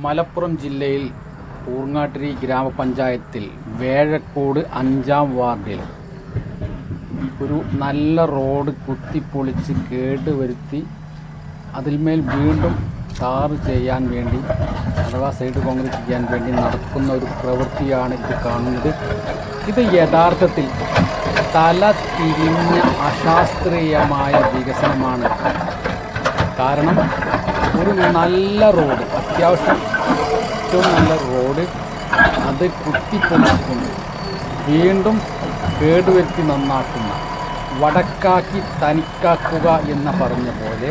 മലപ്പുറം ജില്ലയിൽ ഊർങ്ങാട്ടിരി ഗ്രാമപഞ്ചായത്തിൽ വേഴക്കോട് 5-ാം വാർഡിൽ ഒരു നല്ല റോഡ് കുത്തിപ്പൊളിച്ച് കേടുവരുത്തി അതിന്മേൽ വീണ്ടും ടാർ ചെയ്യാൻ വേണ്ടി അഥവാ സൈഡ് കോൺക്രീറ്റ് ചെയ്യാൻ വേണ്ടി നടക്കുന്ന ഒരു പ്രവൃത്തിയാണ് ഇത് കാണുന്നത്. ഇത് യഥാർത്ഥത്തിൽ തല തിരിഞ്ഞ അശാസ്ത്രീയമായ വികസനമാണ്. കാരണം ഒരു നല്ല റോഡ്, അത്യാവശ്യം ഏറ്റവും നല്ല റോഡ്, അത് കുത്തിപ്പൊളിച്ചുകൊണ്ട് വീണ്ടും കേടുവരുത്തി നന്നാക്കുന്ന, വടക്കാക്കി തനിക്കാക്കുക എന്ന് പറഞ്ഞ പോലെ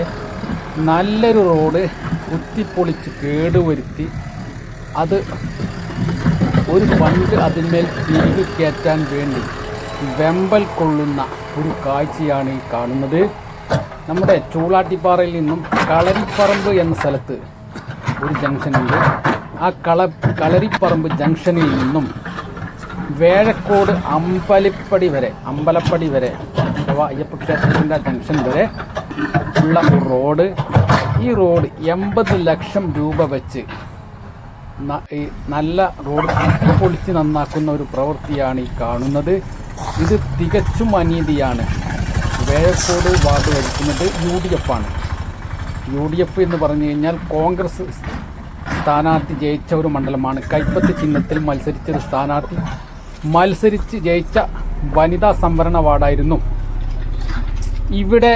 നല്ലൊരു റോഡ് കുത്തിപ്പൊളിച്ച് കേടുവരുത്തി അത് ഒരു ഫണ്ട് അതിന്മേൽ തിരികെ കയറ്റാൻ വേണ്ടി വെമ്പൽ കൊള്ളുന്ന ഒരു കാഴ്ചയാണ് ഈ കാണുന്നത്. നമ്മുടെ ചൂളാട്ടിപ്പാറയിൽ നിന്നും കളരിപ്പറമ്പ് എന്ന സ്ഥലത്ത് ഒരു ജംഗ്ഷനുണ്ട്. ആ കളരിപ്പറമ്പ് ജംഗ്ഷനിൽ നിന്നും വേഴക്കോട് അമ്പലപ്പടി വരെ അഥവാ അയ്യപ്പ ക്ഷേത്രത്തിൻ്റെ ജംഗ്ഷൻ വരെ ഉള്ള ഒരു റോഡ്. ഈ റോഡ് 80 ലക്ഷം രൂപ വെച്ച് നല്ല റോഡ് പൊളിച്ച് നന്നാക്കുന്ന ഒരു പ്രവൃത്തിയാണ് ഈ കാണുന്നത്. ഇത് തികച്ചും അനീതിയാണ്. വേഴക്കോട് വാർഡ് ഭരിക്കുന്നത് UDF ആണ്. UDF എന്ന് പറഞ്ഞു കഴിഞ്ഞാൽ കോൺഗ്രസ് സ്ഥാനാർത്ഥി ജയിച്ച ഒരു മണ്ഡലമാണ്. കൈപ്പത്തി ചിഹ്നത്തിൽ മത്സരിച്ചൊരു സ്ഥാനാർത്ഥി മത്സരിച്ച് ജയിച്ച വനിതാ സംവരണ വാർഡായിരുന്നു. ഇവിടെ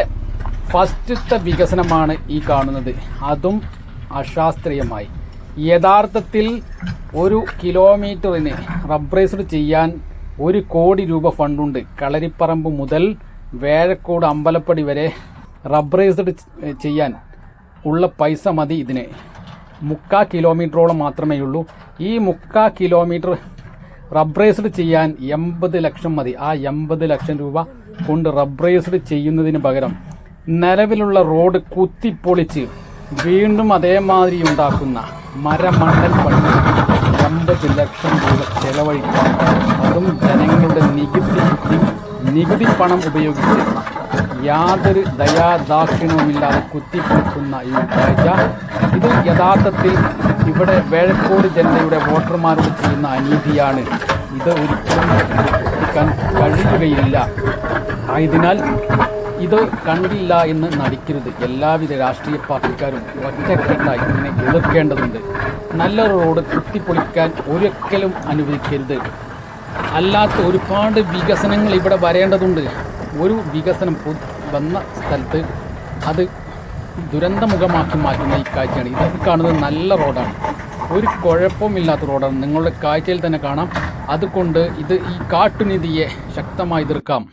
ഫസ്റ്റത്തെ വികസനമാണ് ഈ കാണുന്നത്, അതും അശാസ്ത്രീയമായി. യഥാർത്ഥത്തിൽ 1 കിലോമീറ്ററിന് റബ്ബറൈസ്ഡ് ചെയ്യാൻ 1 കോടി രൂപ ഫണ്ടുണ്ട്. കളരിപ്പറമ്പ് മുതൽ വേഴക്കോട് അമ്പലപ്പടി വരെ റബ്ബറൈസ്ഡ് ചെയ്യാൻ ഉള്ള പൈസ മതി ഇതിന്. 3/4 കിലോമീറ്ററോളം മാത്രമേ ഉള്ളൂ. ഈ 3/4 കിലോമീറ്റർ റബ്ബറൈസ്ഡ് ചെയ്യാൻ 80 ലക്ഷം മതി. ആ 80 ലക്ഷം രൂപ കൊണ്ട് റബ്ബറൈസ്ഡ് ചെയ്യുന്നതിന് പകരം നിലവിലുള്ള റോഡ് കുത്തിപ്പൊളിച്ച് വീണ്ടും അതേമാതിരി ഉണ്ടാക്കുന്ന മരമണ്ടൽ പണി 80 ലക്ഷം രൂപ ചെലവഴിക്കാൻ, അതും ജനങ്ങളുടെ നികുതി പണം ഉപയോഗിച്ച് യാതൊരു ദയാദാക്ഷിണ്യവുമില്ലാതെ കുത്തിപ്പൊളിക്കുന്ന ഈ കാഴ്ച, ഇത് യഥാർത്ഥത്തിൽ ഇവിടെ വേഴക്കോട് ജനതയുടെ വോട്ടർമാരോട് ചെയ്യുന്ന അനീതിയാണ്. ഇത് ഒരിക്കലും എത്തിക്കാൻ കഴിയുകയില്ല. ആയതിനാൽ ഇത് കണ്ടില്ല എന്ന് നടിക്കരുത്. എല്ലാവിധ രാഷ്ട്രീയ പാർട്ടിക്കാരും ഒറ്റക്കെട്ടായി ഇതിനെ എതിർക്കേണ്ടതുണ്ട്. നല്ല റോഡ് കുത്തിപ്പൊളിക്കാൻ ഒരിക്കലും അനുവദിക്കരുത്. അല്ലാത്ത ഒരുപാട് വികസനങ്ങൾ ഇവിടെ വരേണ്ടതുണ്ട്. ഒരു വികസനം വന്ന സ്ഥലത്ത് അത് ദുരന്തമുഖമാക്കി മാറ്റുന്ന ഈ കാഴ്ചയാണ്. ഇത് കാണുന്നത് നല്ല റോഡാണ്, ഒരു കുഴപ്പമില്ലാത്ത റോഡാണ്. നിങ്ങളുടെ കാഴ്ചയിൽ തന്നെ കാണാം. അതുകൊണ്ട് ഈ കാട്ടുനീതിയെ ശക്തമായി എതിർക്കാം.